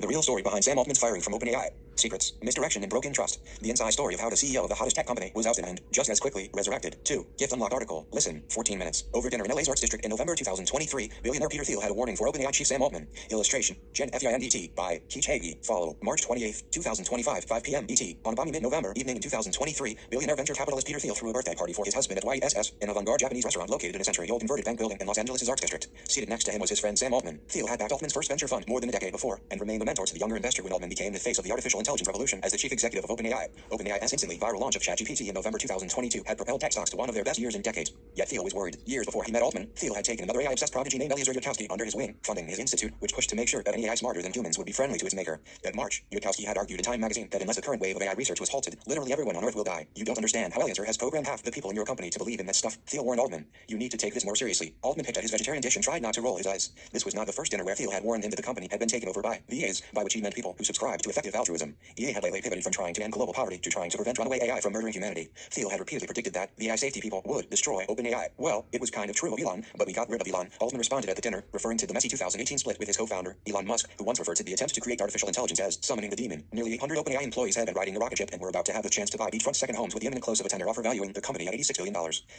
real story behind Sam Altman's firing from OpenAI. Secrets, misdirection, and broken trust. The inside story of how the CEO of the hottest tech company was ousted and, just as quickly, resurrected. 2. Gift unlocked article. Listen, 14 minutes. Over dinner in LA's Arts District in November 2023, billionaire Peter Thiel had a warning for OpenAI chief Sam Altman. Illustration, Gen FINDT, by Keach Hagee. Follow, March 28, 2025, 5 p.m. ET. On a balmy mid-November evening in 2023, billionaire venture capitalist Peter Thiel threw a birthday party for his husband at YSS, an avant-garde Japanese restaurant located in a century-old converted bank building in Los Angeles' Arts District. Seated next to him was his friend Sam Altman. Thiel had backed Altman's first venture fund more than a decade before, and remained a mentor to the younger investor when Altman became the face of the artificial intelligence revolution as the chief executive of OpenAI. OpenAI's instantly viral launch of ChatGPT in November 2022 had propelled tech stocks to one of their best years in decades. Yet Thiel was worried. Years before he met Altman, Thiel had taken another AI-obsessed prodigy named Eliezer Yudkowsky under his wing, funding his institute, which pushed to make sure that an AI smarter than humans would be friendly to its maker. That March, Yudkowsky had argued in Time magazine that unless the current wave of AI research was halted, literally everyone on Earth will die. You don't understand how Eliezer has programmed half the people in your company to believe in that stuff. Thiel warned Altman, you need to take this more seriously. Altman picked at his vegetarian dish and tried not to roll his eyes. This was not the first dinner where Thiel had warned him that the company had been taken over by VAs, by which he meant people who subscribed to effective altruism. EA had lately pivoted from trying to end global poverty to trying to prevent runaway AI from murdering humanity. Thiel had repeatedly predicted that the AI safety people would destroy OpenAI. Well, it was kind of true of Elon, but we got rid of Elon. Altman responded at the dinner, referring to the messy 2018 split with his co-founder, Elon Musk, who once referred to the attempt to create artificial intelligence as summoning the demon. Nearly 800 OpenAI employees had been riding the rocket ship and were about to have the chance to buy beachfront second homes with the imminent close of a tender offer valuing the company at $86 billion.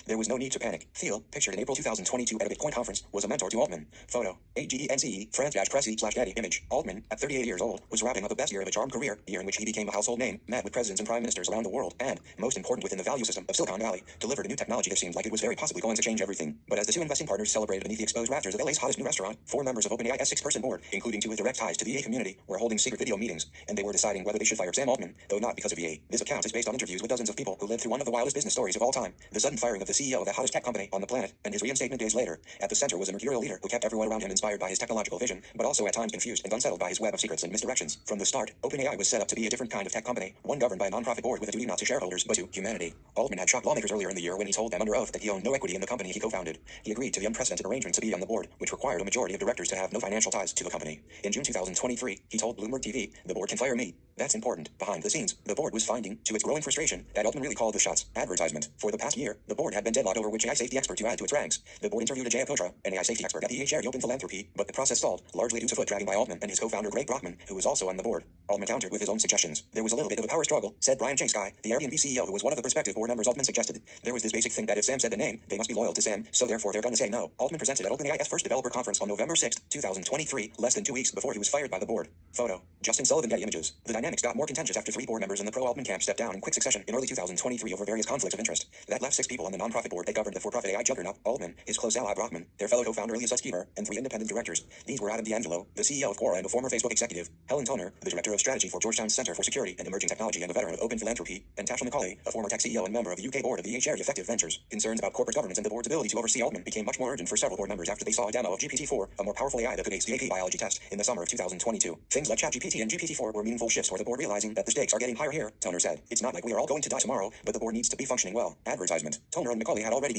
There was no need to panic. Thiel, pictured in April 2022 at a Bitcoin conference, was a mentor to Altman. Photo, AGENCE, France-Pressy/Getty image. Altman, at 38 years old, was wrapping up the best year of a charmed career, year in which he became a household name, met with presidents and prime ministers around the world, and, most important within the value system of Silicon Valley, delivered a new technology that seemed like it was very possibly going to change everything. But as the two investing partners celebrated beneath the exposed rafters of LA's hottest new restaurant, 4 members of OpenAI's 6-person board, including 2 with direct ties to the EA community, were holding secret video meetings, and they were deciding whether they should fire Sam Altman, though not because of EA. This account is based on interviews with dozens of people who lived through one of the wildest business stories of all time, the sudden firing of the CEO of the hottest tech company on the planet, and his reinstatement days later. At the center was a mercurial leader who kept everyone around him inspired by his technological vision, but also at times confused and unsettled by his web of secrets and misdirections. From the start, OpenAI was set up to be a different kind of tech company, one governed by a non-profit board with a duty not to shareholders but to humanity. Altman had shocked lawmakers earlier in the year when he told them under oath that he owned no equity in the company he co-founded. He agreed to the unprecedented arrangement to be on the board, which required a majority of directors to have no financial ties to the company. In June 2023, he told Bloomberg TV, "The board can fire me. That's important." Behind the scenes, the board was finding, to its growing frustration, that Altman really called the shots. Advertisement. For the past year, the board had been deadlocked over which AI safety expert to add to its ranks. The board interviewed Ajay Apotra, an AI safety expert at the EA Open Philanthropy, but the process stalled, largely due to foot dragging by Altman and his co-founder Greg Brockman, who was also on the board. Altman countered with his own suggestions. There was a little bit of a power struggle, said Brian Chase-Guy, the Airbnb CEO who was one of the prospective board members. Altman suggested. There was this basic thing that if Sam said the name, they must be loyal to Sam, so therefore they're gonna say no. Altman presented at OpenAI's first developer conference on November 6, 2023, less than 2 weeks before he was fired by the board. Photo, Justin Sullivan Getty images. The dynamics got more contentious after 3 board members in the pro-Altman camp stepped down in quick succession in early 2023 over various conflicts of interest. That left 6 people on the non-profit board that governed the for-profit AI juggernaut, Altman, his close ally Brockman, their fellow co-founder Eliezer Yudkowsky, and 3 independent directors. These were Adam D'Angelo, the CEO of Quora and a former Facebook executive, Helen Toner, the director of strategy for Georgetown's Center for Security and Emerging Technology and a veteran of Open Philanthropy, and Tasha McCauley, a former tech CEO and member of the UK board of the EA Effective Ventures. Concerns about corporate governance and the board's ability to oversee Altman became much more urgent for several board members after they saw a demo of GPT-4, a more powerful AI that could ace the AP biology test, in the summer of 2022. Things like ChatGPT and GPT-4 were meaningful shifts for the board realizing that the stakes are getting higher here, Toner said. It's not like we are all going to die tomorrow, but the board needs to be functioning well. Advertisement. Toner and McCauley had already begun